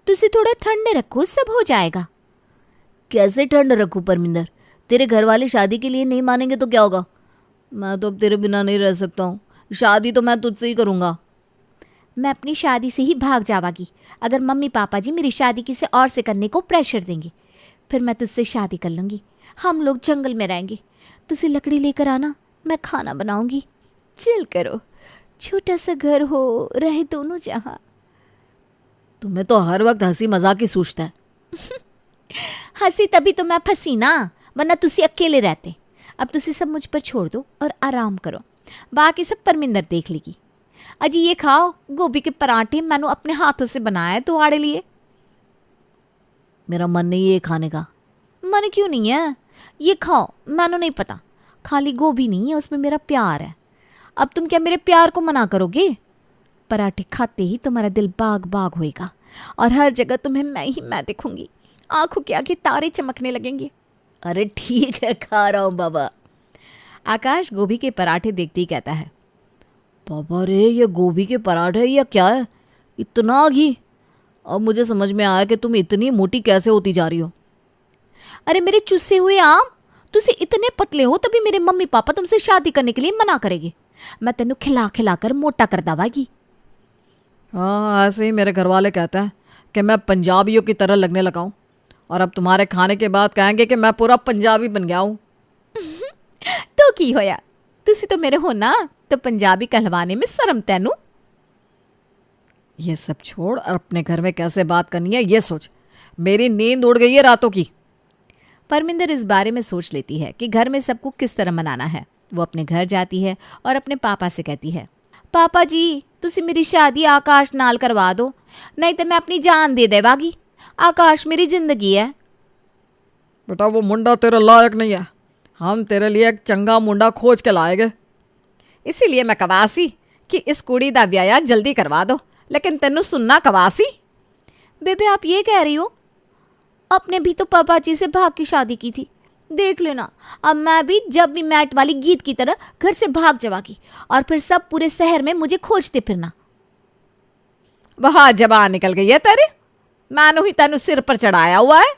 तुसी थोड़ा ठंडे रखो, सब हो जाएगा। कैसे ठंड रखूं परमिंदर? तेरे घर वाले शादी के लिए नहीं मानेंगे तो क्या होगा? मैं तो अब तेरे बिना नहीं रह सकता हूँ। शादी तो मैं तुझसे ही करूँगा। मैं अपनी शादी से ही भाग जावागी अगर मम्मी पापा जी मेरी शादी किसी और से करने को प्रेशर देंगे। फिर मैं तुझसे शादी कर लूँगी, हम लोग जंगल में रहेंगे। तुझे लकड़ी लेकर आना, मैं खाना बनाऊँगी। चिल करो, छोटा सा घर हो, रहे दोनों जहाँ। तुम्हें तो हर वक्त हंसी मजाक ही सूझता है। हंसी तभी तो मैं फंसी ना, वरना तुसी अकेले रहते। अब तुसी सब मुझ पर छोड़ दो और आराम करो, बाकी सब परमिंदर देख लेगी। अजी ये खाओ, गोभी के पराठे मैंने अपने हाथों से बनाया है तुम्हारे लिए। मेरा मन नहीं है खाने का। मन क्यों नहीं है? ये खाओ, मैंने नहीं पता, खाली गोभी नहीं है, उसमें मेरा प्यार है। अब तुम क्या मेरे प्यार को मना करोगे? पराठे खाते ही तुम्हारा दिल बाग बाग होएगा और हर जगह तुम्हें मैं दिखूंगी। आंखों के आगे तारे चमकने लगेंगे। अरे ठीक है, खा रहा हूँ बाबा। आकाश गोभी के पराठे देखते ही कहता है, बाबा रे, ये गोभी के पराठे या क्या है? इतना घी! अब मुझे समझ में आया कि तुम इतनी मोटी कैसे होती जा रही हो। अरे मेरे चुस्से हुए आम, तुसी इतने पतले हो तभी मेरे मम्मी पापा तुमसे शादी करने के लिए मना करेंगे। मैं तेनू खिला खिला कर मोटा कर दवागी। हाँ, ऐसे ही मेरे घर वाले कहते हैं कि मैं पंजाबियों की तरह लगने लगा हूँ, और अब तुम्हारे खाने के बाद कहेंगे कि मैं पूरा पंजाबी बन गया हूँ। तो की होया, तुसी तो मेरे हो ना, तो पंजाबी कहलवाने में शर्म तेनू। ये सब छोड़ और अपने घर में कैसे बात करनी है ये सोच। मेरी नींद उड़ गई है रातों की। परमिंदर इस बारे में सोच लेती है कि घर में सबको किस तरह मनाना है। वो अपने घर जाती है और अपने पापा से कहती है, पापा जी तुसी मेरी शादी आकाश नाल करवा दो, नहीं तो मैं अपनी जान दे देवागी। आकाश मेरी जिंदगी है। बेटा वो मुंडा तेरे लायक नहीं है, हम तेरे लिए एक चंगा मुंडा खोज के लाएंगे। इसीलिए मैं कवासी कि इस कुड़ी दा ब्याह जल्दी करवा दो, लेकिन तेनू सुनना कवासी। बेबे आप ये कह रही हो? अपने भी तो पापा जी से भाग की शादी की थी, देख लेना अब मैं भी जब भी मैट वाली गीत की तरह घर से भाग जावागी और फिर सब पूरे शहर में मुझे खोजते फिरना। वह जबान निकल गई है तेरे, मैंने ही तेनू सिर पर चढ़ाया हुआ है।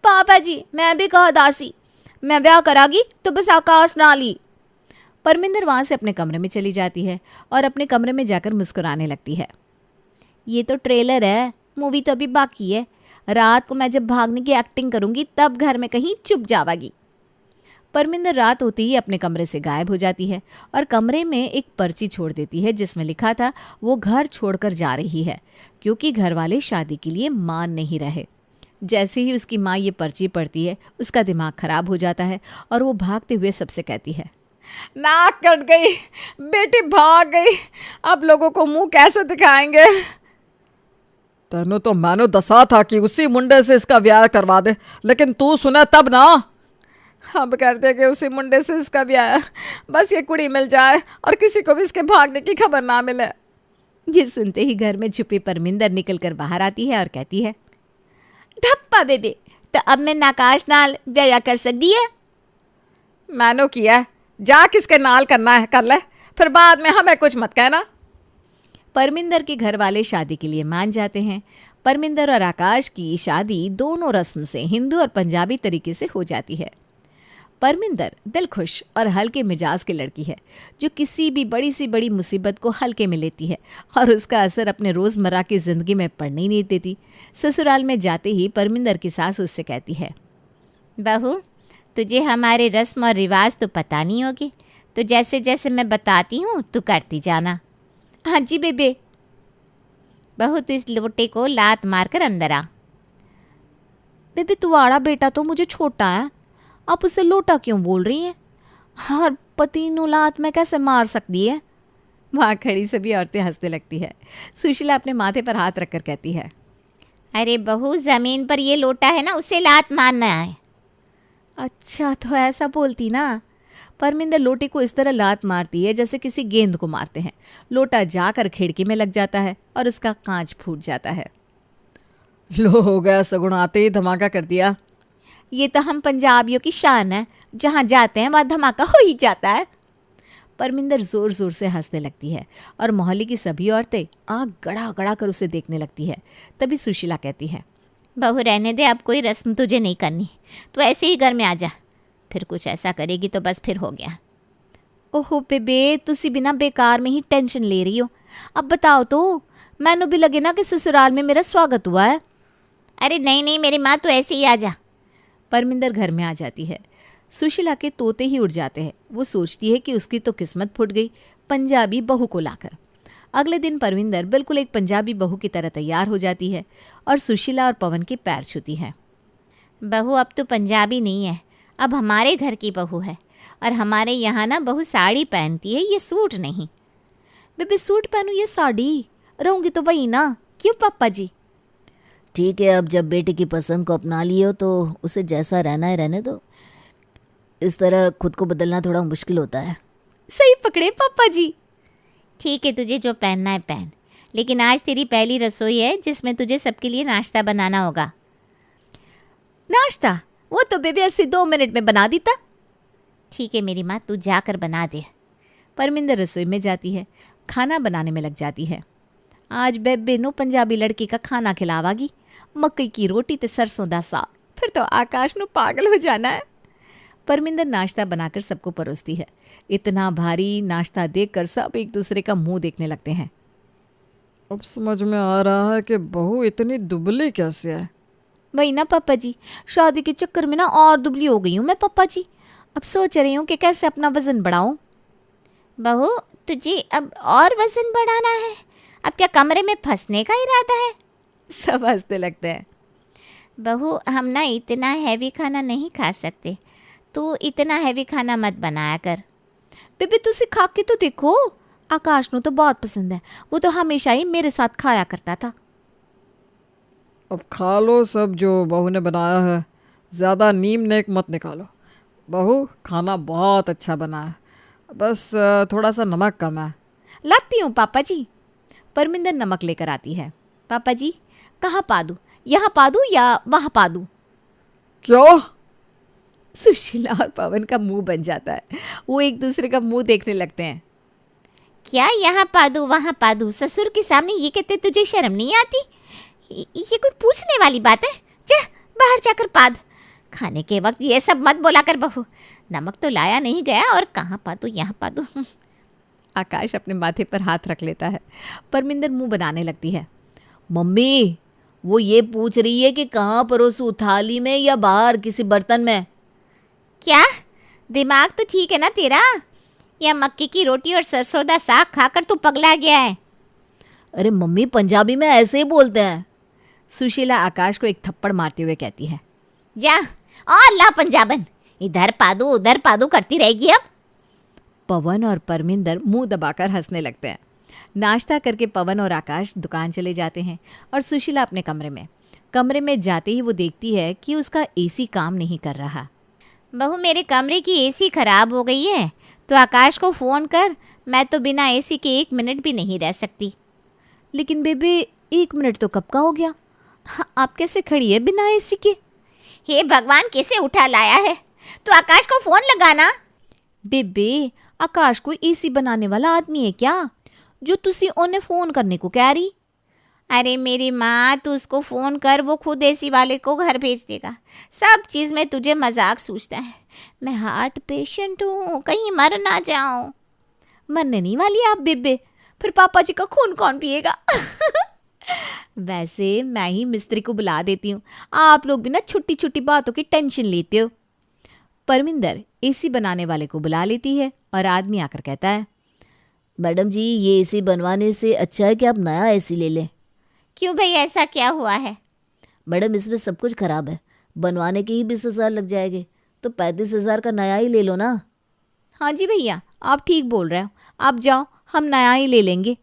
पापा जी मैं भी कहा दासी, मैं ब्याह करागी तो बस आकाश नाल ही। परमिंदर वहां से अपने कमरे में चली जाती है और अपने कमरे में जाकर मुस्कुराने लगती है। ये तो ट्रेलर है, मूवी तो अभी बाकी है। रात को मैं जब भागने की एक्टिंग करूंगी तब घर में कहीं चुप जावागी। परमिंदर रात होते ही अपने कमरे से गायब हो जाती है और कमरे में एक पर्ची छोड़ देती है जिसमें लिखा था वो घर छोड़कर जा रही है क्योंकि घर वाले शादी के लिए मान नहीं रहे। जैसे ही उसकी माँ ये पर्ची पढ़ती है उसका दिमाग खराब हो जाता है और वो भागते हुए सबसे कहती है, नाक कट गई, बेटी भाग गई, अब लोगों को मुंह कैसे दिखाएंगे। तेनू तो मैंने दसा था कि उसी मुंडे से इसका ब्याह करवा दे, लेकिन तू सुना तब ना। अब करते कि उसी मुंडे से इसका ब्याह, बस ये कुड़ी मिल जाए और किसी को भी इसके भागने की खबर ना मिले। ये सुनते ही घर में छुपी परमिंदर निकल कर बाहर आती है और कहती है, धप्पा बेबे, तो अब मैं नाकाश नाल ब्याह कर सकती है। मैंने किया, जा किसके नाल करना है कर ले, फिर बाद में हमें कुछ मत कहना। परमिंदर के घर वाले शादी के लिए मान जाते हैं। परमिंदर और आकाश की शादी दोनों रस्म से हिंदू और पंजाबी तरीके से हो जाती है। परमिंदर दिलखुश और हल्के मिजाज की लड़की है जो किसी भी बड़ी सी बड़ी मुसीबत को हल्के में लेती है और उसका असर अपने रोज़मर्रा की ज़िंदगी में पड़ने ही नहीं देती। ससुराल में जाते ही परमिंदर की सास उससे कहती है, बहू तुझे हमारे रस्म और रिवाज तो पता नहीं होगी, तो जैसे जैसे मैं बताती हूँ तू करती जाना। हाँ जी बेबे। बहू तू इस लोटे को लात मारकर अंदर आ। बेबे तुम्हारा बेटा तो मुझे छोटा है, आप उसे लोटा क्यों बोल रही हैं? हर पति नु लात में कैसे मार सकती है? वहाँ खड़ी सभी औरतें हंसने लगती है। सुशीला अपने माथे पर हाथ रखकर कहती है, अरे बहू जमीन पर ये लोटा है ना, उसे लात मारना है। अच्छा तो ऐसा बोलती ना। परमिंदर लोटे को इस तरह लात मारती है जैसे किसी गेंद को मारते हैं। लोटा जाकर खिड़की में लग जाता है और उसका कांच फूट जाता है। लो हो गया, सगुन आते ही धमाका कर दिया। ये तो हम पंजाबियों की शान है, जहाँ जाते हैं वहाँ धमाका हो ही जाता है। परमिंदर ज़ोर ज़ोर से हंसने लगती है और मोहल्ले की सभी औरतें आँख गड़ा गड़ा कर उसे देखने लगती है। तभी सुशीला कहती है, बहू रहने दे, अब कोई रस्म तुझे नहीं करनी, तू ऐसे ही घर में आ जा। फिर कुछ ऐसा करेगी तो बस फिर हो गया। ओहो बेबे, तुसी बिना बेकार में ही टेंशन ले रही हो। अब बताओ तो, मैनू भी लगे ना कि ससुराल में मेरा स्वागत हुआ है। अरे नहीं नहीं मेरी माँ, तू ऐसे ही आ जा। परमिंदर घर में आ जाती है। सुशीला के तोते ही उड़ जाते हैं। वो सोचती है कि उसकी तो किस्मत फूट गई पंजाबी बहू को लाकर। अगले दिन परमिंदर बिल्कुल एक पंजाबी बहू की तरह तैयार हो जाती है और सुशीला और पवन के पैर छूती है। बहू अब तो पंजाबी नहीं है, अब हमारे घर की बहू है। और हमारे यहाँ ना बहू साड़ी पहनती है, ये सूट नहीं। बेबे सूट पहनूं या साड़ी? रहूंगी तो वही ना, क्यों पापा जी? ठीक है, अब जब बेटे की पसंद को अपना लिए हो तो उसे जैसा रहना है रहने दो। इस तरह खुद को बदलना थोड़ा मुश्किल होता है। सही पकड़े पापा जी। ठीक है, तुझे जो पहनना है पहन, लेकिन आज तेरी पहली रसोई है जिसमें तुझे सबके लिए नाश्ता बनाना होगा। नाश्ता? वो तो बेबी 82 मिनट में बना देता। ठीक है मेरी माँ, तू जाकर बना दे। परमिंदर रसोई में जाती है, खाना बनाने में लग जाती है। आज बेबे नो पंजाबी लड़की का खाना खिलावागी, मकई की रोटी ते सरसों दा साग। फिर तो आकाश नु पागल हो जाना है। परमिंदर नाश्ता बनाकर सबको परोसती है। इतना भारी नाश्ता देखकर सब एक दूसरे का मुंह देखने लगते हैं। अब समझ में आ रहा है कि बहू इतनी दुबली कैसे है। वही ना पापा जी, शादी के चक्कर में ना और दुबली हो गई हूँ मैं पापा जी। अब सोच रही हूँ कि कैसे अपना वजन बढ़ाऊं। बहू तुझे अब और वजन बढ़ाना है? अब क्या कमरे में फंसने का इरादा है? सब हंसने लगते हैं। बहू हम ना इतना हैवी खाना नहीं खा सकते, तू इतना हैवी खाना मत बनाया कर। बेबी तुसी खा के तो देखो, आकाश नु तो बहुत पसंद है, वो तो हमेशा ही मेरे साथ खाया करता था। अब खा लो सब जो बहू ने बनाया है, ज़्यादा नीम नेक मत निकालो। बहू खाना बहुत अच्छा बना है, बस थोड़ा सा नमक कम है। लाती हूँ पापा जी। परमिंदर नमक लेकर आती है। पापा जी कहाँ पा दूँ, यहाँ पा दूँ या वहाँ पा दूँ? क्यों? सुशीला और पवन का मुंह बन जाता है। वो एक दूसरे का मुंह देखने लगते हैं। क्या यहाँ पा दूँ वहाँ पा दूँ? ससुर के सामने ये कहते तुझे शर्म नहीं आती? ये कोई पूछने वाली बात है? जा बाहर जाकर पाद। खाने के वक्त ये सब मत बोला कर बहू। नमक तो लाया नहीं गया और कहाँ पा दूँ यहाँ पा दूँ। आकाश अपने माथे पर हाथ रख लेता है। परमिंदर मुंह बनाने लगती है। मम्मी वो ये पूछ रही है कि कहाँ परोसूं, थाली में या बाहर किसी बर्तन में? क्या दिमाग तो ठीक है ना तेरा? या मक्की की रोटी और सरसों दा साग खाकर तू पगला गया है? अरे मम्मी पंजाबी में ऐसे ही बोलते हैं। सुशीला आकाश को एक थप्पड़ मारते हुए कहती है। जा और ला पंजाबन, इधर पादू उधर पादू करती रहेगी अब। पवन और परमिंदर मुंह दबाकर हंसने लगते हैं। नाश्ता करके पवन और आकाश दुकान चले जाते हैं और सुशीला अपने कमरे में जाते ही वो देखती है कि उसका एसी काम नहीं कर रहा। बहू मेरे कमरे की एसी खराब हो गई है, तो आकाश को फ़ोन कर, मैं तो बिना एसी के 1 मिनट भी नहीं रह सकती। लेकिन बेबे 1 मिनट तो कब का हो गया, आप कैसे खड़ी है बिना एसी के? हे भगवान कैसे उठा लाया है, तो आकाश को फ़ोन लगाना। बेबे आकाश कोई एसी बनाने वाला आदमी है क्या जो तुसी उन्हें फ़ोन करने को कह रही? अरे मेरी माँ तू उसको फ़ोन कर, वो खुद एसी वाले को घर भेज देगा। सब चीज़ में तुझे मजाक सूझता है। मैं हार्ट पेशेंट हूँ, कहीं मर ना जाऊँ। मरने नहीं वाली आप बेबे, फिर पापा जी का खून कौन पिएगा? वैसे मैं ही मिस्त्री को बुला देती हूँ, आप लोग भी ना छोटी छोटी बातों की टेंशन लेते हो। परमिंदर एसी बनाने वाले को बुला लेती है और आदमी आकर कहता है, मैडम जी ये एसी बनवाने से अच्छा है कि आप नया एसी ले लें। क्यों भाई ऐसा क्या हुआ है? मैडम इसमें सब कुछ खराब है, बनवाने के ही 20,000 लग जाएंगे, तो 35,000 का नया ही ले लो ना। हाँ जी भैया आप ठीक बोल रहे हो, आप जाओ हम नया ही ले लेंगे।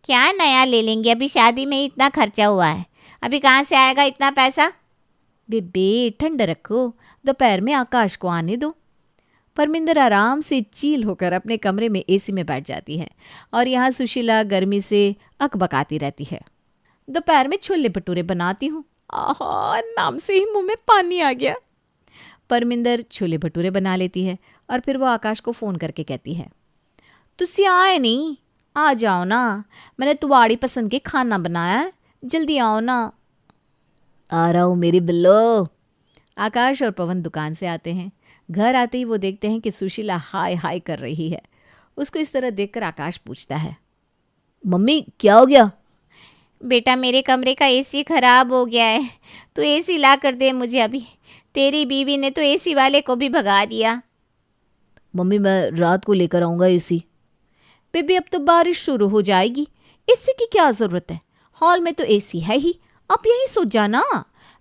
क्या नया ले लेंगे? अभी शादी में इतना खर्चा हुआ है, अभी कहाँ से आएगा इतना पैसा? बेबे ठंड रखो, दोपहर में आकाश को आने दो। परमिंदर आराम से चील होकर अपने कमरे में एसी में बैठ जाती है और यहाँ सुशीला गर्मी से अकबकाती रहती है। दोपहर में छोले भटूरे बनाती हूँ। आहा नाम से ही मुंह में पानी आ गया। परमिंदर छोले भटूरे बना लेती है और फिर वो आकाश को फ़ोन करके कहती है, तुसी आए नहीं, आ जाओ ना, मैंने तुम्हारी पसंद के खाना बनाया है, जल्दी आओ ना। आ रहा हूँ मेरी बिल्लो। आकाश और पवन दुकान से आते हैं। घर आते ही वो देखते हैं कि सुशीला हाय हाय कर रही है। उसको इस तरह देखकर आकाश पूछता है, मम्मी क्या हो गया? बेटा मेरे कमरे का एसी खराब हो गया है, तो एसी ला कर दे मुझे अभी। तेरी बीवी ने तो एसी वाले को भी भगा दिया। मम्मी मैं रात को लेकर आऊँगा एसी। बेबी अब तो बारिश शुरू हो जाएगी, एसी की क्या ज़रूरत है, हॉल में तो एसी है ही, आप यहीं सो जाना।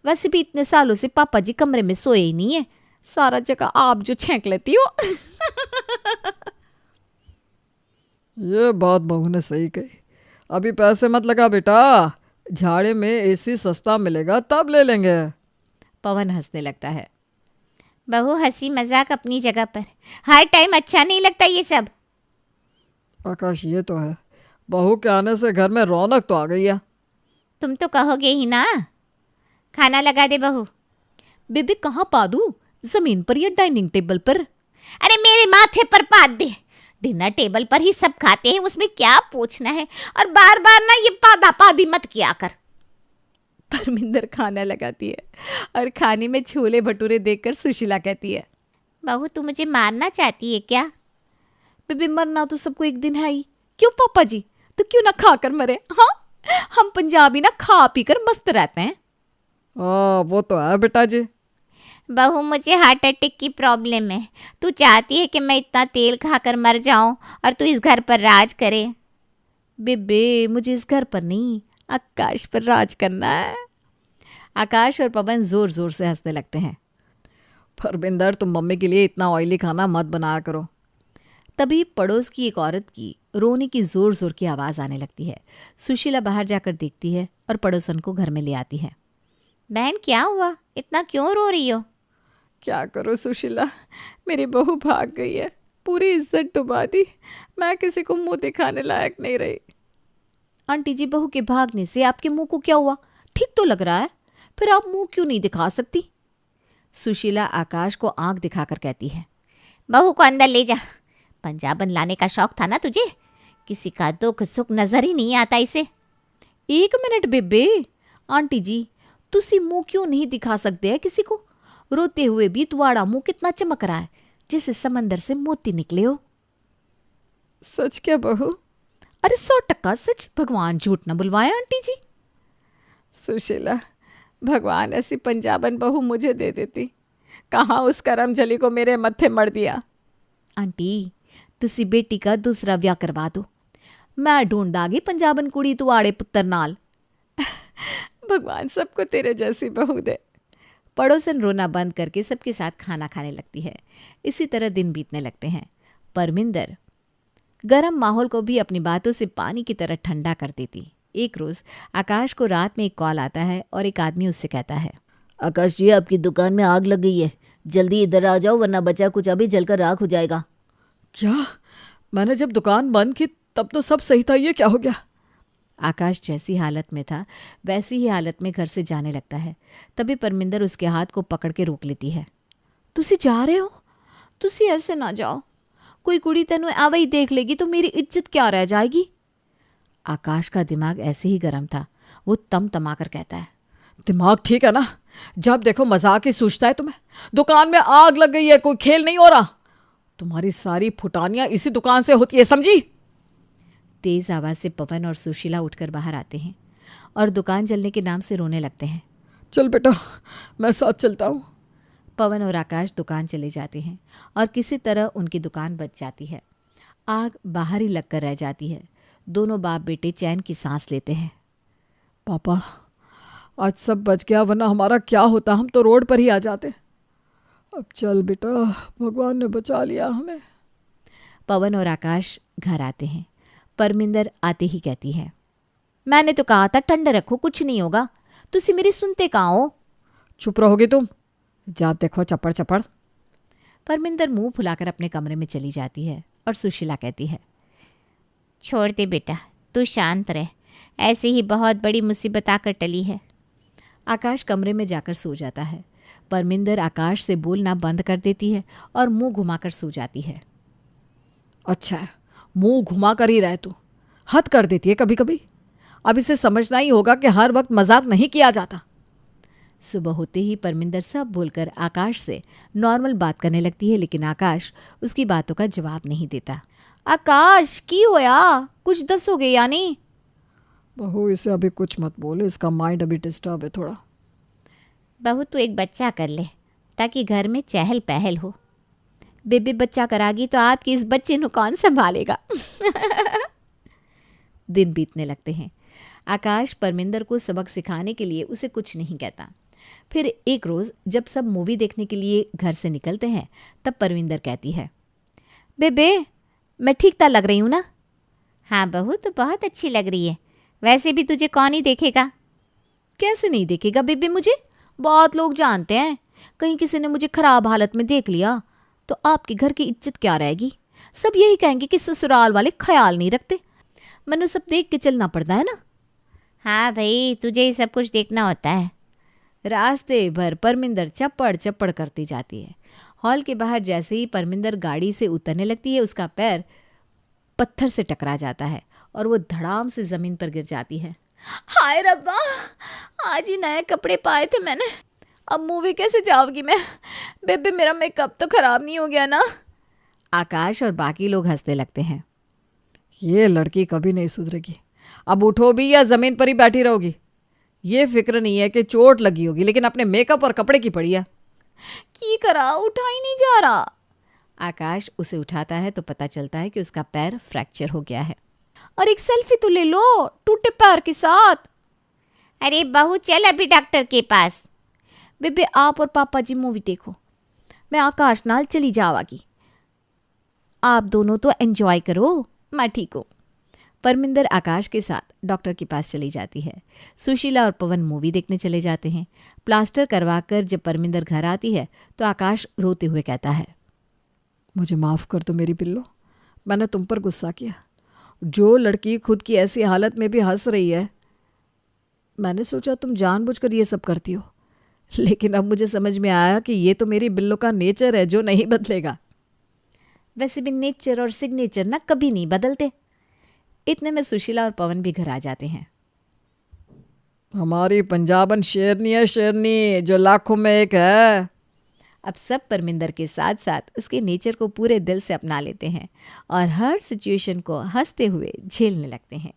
वैसे भी इतने सालों से पापा जी कमरे में सोए ही नहीं है, सारा जगह आप जो छेंक लेती हो। ये बात बहू ने सही कही। अभी पैसे मत लगा बेटा, झाड़े में एसी सस्ता मिलेगा तब ले लेंगे। पवन हंसने लगता है। बहू हंसी मजाक अपनी जगह पर, हर टाइम अच्छा नहीं लगता ये सब। आकाश ये तो है, बहू के आने से घर में रौनक तो आ गई है। तुम तो कहोगे ही ना। खाना लगा दे बहू। बेबी कहाँ पा दूँ, जमीन पर या डाइनिंग टेबल पर? अरे मेरे माथे पर पाद दे, डिनर टेबल पर ही सब खाते हैं, उसमें क्या पूछना है, और बार बार ना ये पादा पादी मत किया कर। परमिंदर खाना लगाती है और खाने में छोले भटूरे देखकर सुशीला कहती है, बहू तू मुझे मारना चाहती है क्या? बेबी मरना तो सबको एक दिन है ही, क्यों पापा जी, तो क्यों ना खा कर मरे। हाँ हम पंजाबी ना खा पी कर मस्त रहते हैं। वो तो है बेटा जी। बहू मुझे हार्ट अटैक की प्रॉब्लम है, तू चाहती है कि मैं इतना तेल खाकर मर जाऊं और तू इस घर पर राज करे। बेबे मुझे इस घर पर नहीं, आकाश पर राज करना है। आकाश और पवन जोर जोर से हंसने लगते हैं। परमिंदर तुम मम्मी के लिए इतना ऑयली खाना मत बनाया करो। तभी पड़ोस की एक औरत की रोने की जोर जोर की आवाज़ आने लगती है। सुशीला बाहर जाकर देखती है और पड़ोसन को घर में ले आती है। बहन क्या हुआ, इतना क्यों रो रही हो? क्या करूँ सुशीला, मेरी बहू भाग गई है, पूरी इज्जत डुबा दी, मैं किसी को मुंह दिखाने लायक नहीं रही। आंटी जी बहू के भागने से आपके मुंह को क्या हुआ, ठीक तो लग रहा है, फिर आप मुंह क्यों नहीं दिखा सकती? सुशीला आकाश को आंख दिखाकर कहती है, बहू को अंदर ले जा, पंजाबन लाने का शौक था ना तुझे, किसी का दुख सुख नजर ही नहीं आता इसे। एक मिनट बेबे, आंटी जी तुसी मुंह क्यों नहीं दिखा सकते है किसी को? रोते हुए भी तुम्हारा मुंह कितना चमक रहा है, जैसे समंदर से मोती निकले हो। सच क्या बहू? अरे 100% सच, भगवान झूठ न बुलवाए आंटी जी। सुशीला, भगवान ऐसी पंजाबन बहू मुझे दे देती, कहाँ उस करमजली को मेरे मत्थे मर दिया। आंटी तुसी बेटी का दूसरा ब्याह करवा दो, मैं ढूंढ दागी पंजाबन कुड़ी तुआड़े पुत्र नाल। भगवान सबको तेरे जैसी बहू दे। पड़ोसन रोना बंद करके सबके साथ खाना खाने लगती है। इसी तरह दिन बीतने लगते हैं। परमिंदर गर्म माहौल को भी अपनी बातों से पानी की तरह ठंडा कर देती। एक रोज़ आकाश को रात में एक कॉल आता है और एक आदमी उससे कहता है, आकाश जी आपकी दुकान में आग लग गई है, जल्दी इधर आ जाओ वरना बचा कुछ अभी जलकर राख हो जाएगा। क्या? मैंने जब दुकान बंद की तब तो सब सही था, ये क्या हो गया? आकाश जैसी हालत में था वैसी ही हालत में घर से जाने लगता है। तभी परमिंदर उसके हाथ को पकड़ के रोक लेती है। तुसी जा रहे हो? तुसी ऐसे ना जाओ, कोई कुड़ी तेनू आवे ही देख लेगी तो मेरी इज्जत क्या रह जाएगी। आकाश का दिमाग ऐसे ही गर्म था। वो तम तमा कर कहता है, दिमाग ठीक है ना? जब देखो मजाक ही सूझता है तुम्हें। दुकान में आग लग गई है, कोई खेल नहीं हो रहा। तुम्हारी सारी फुटानियां इसी दुकान से होती है, समझी? तेज आवाज से पवन और सुशीला उठकर बाहर आते हैं और दुकान जलने के नाम से रोने लगते हैं। चल बेटा मैं साथ चलता हूँ। पवन और आकाश दुकान चले जाते हैं और किसी तरह उनकी दुकान बच जाती है। आग बाहर ही लगकर रह जाती है। दोनों बाप बेटे चैन की सांस लेते हैं। पापा आज सब बच गया, वरना हमारा क्या होता, हम तो रोड पर ही आ जाते। अब चल बेटा, भगवान ने बचा लिया हमें। पवन और आकाश घर आते हैं। परमिंदर आते ही कहती है, मैंने तो कहा था ठंडा रखो, कुछ नहीं होगा, तुसी मेरी सुनते कहाँ हो? चुप रहोगी तुम? जा देखो चपड़ चपड़। परमिंदर मुंह फुलाकर अपने कमरे में चली जाती है और सुशीला कहती है, छोड़ दे बेटा, तू शांत रह, ऐसे ही बहुत बड़ी मुसीबत आकर टली है। आकाश कमरे में जाकर सो जाता है। परमिंदर आकाश से बोलना बंद कर देती है और मुंह घुमाकर सो जाती है। अच्छा है, मुंह घुमा कर ही रह तू, हद कर देती है कभी कभी। अब इसे समझना ही होगा कि हर वक्त मजाक नहीं किया जाता। सुबह होते ही परमिंदर सब बोलकर आकाश से नॉर्मल बात करने लगती है, लेकिन आकाश उसकी बातों का जवाब नहीं देता। आकाश की होया, कुछ दसोगे यानी? बहू इसे अभी कुछ मत बोले, इसका माइंड अभी डिस्टर्ब है थोड़ा। बहू तू एक बच्चा कर ले ताकि घर में चहल पहल हो। बेबी बच्चा करागी तो आपकी इस बच्चे को कौन संभालेगा? दिन बीतने लगते हैं। आकाश परमिंदर को सबक सिखाने के लिए उसे कुछ नहीं कहता। फिर एक रोज़ जब सब मूवी देखने के लिए घर से निकलते हैं तब परमिंदर कहती है, बेबे मैं ठीक ता लग रही हूँ ना? हाँ बहू तो बहुत अच्छी लग रही है, वैसे भी तुझे कौन ही देखेगा? कैसे नहीं देखेगा बेबे, मुझे बहुत लोग जानते हैं। कहीं किसी ने मुझे खराब हालत में देख लिया तो आपके घर की इज्जत क्या रहेगी? सब यही कहेंगे कि ससुराल वाले ख्याल नहीं रखते। मैंने सब देख के चलना पड़ता है ना। हाँ भाई तुझे ही सब कुछ देखना होता है। रास्ते भर परमिंदर चप्पड़ चप्पड़ करती जाती है। हॉल के बाहर जैसे ही परमिंदर गाड़ी से उतरने लगती है उसका पैर पत्थर से टकरा जाता है और वो धड़ाम से ज़मीन पर गिर जाती है। हाय रब्बा, आज ही नए कपड़े पाए थे मैंने, अब मूवी कैसे जाऊंगी मैं? बेबे मेरा मेकअप तो खराब नहीं हो गया ना? आकाश और बाकी लोग हंसने लगते हैं। ये लड़की कभी नहीं सुधरेगी, अब उठो भी या जमीन पर ही बैठी रहोगी? ये फिक्र नहीं है कि चोट लगी होगी, लेकिन अपने मेकअप और कपड़े की पड़ी है। की करा, उठा ही नहीं जा रहा। आकाश उसे उठाता है तो पता चलता है कि उसका पैर फ्रैक्चर हो गया है। और एक सेल्फी तो ले लो टूटे पैर के साथ। अरे बहू चल अभी डॉक्टर के पास। बेबे आप और पापा जी मूवी देखो, मैं आकाश नाल चली जावागी। आप दोनों तो एंजॉय करो, मैं ठीक हूँ। परमिंदर आकाश के साथ डॉक्टर के पास चली जाती है। सुशीला और पवन मूवी देखने चले जाते हैं। प्लास्टर करवाकर जब परमिंदर घर आती है तो आकाश रोते हुए कहता है, मुझे माफ़ कर दो मेरी पिल्लो, मैंने तुम पर गुस्सा किया। जो लड़की खुद की ऐसी हालत में भी हंस रही है, मैंने सोचा तुम जानबूझकर ये सब करती हो, लेकिन अब मुझे समझ में आया कि ये तो मेरी बिल्लो का नेचर है जो नहीं बदलेगा। वैसे भी नेचर और सिग्नेचर ना कभी नहीं बदलते। इतने में सुशीला और पवन भी घर आ जाते हैं। हमारी पंजाबन शेरनी है, शेरनी जो लाखों में एक है। अब सब परमिंदर के साथ साथ उसके नेचर को पूरे दिल से अपना लेते हैं और हर सिचुएशन को हंसते हुए झेलने लगते हैं।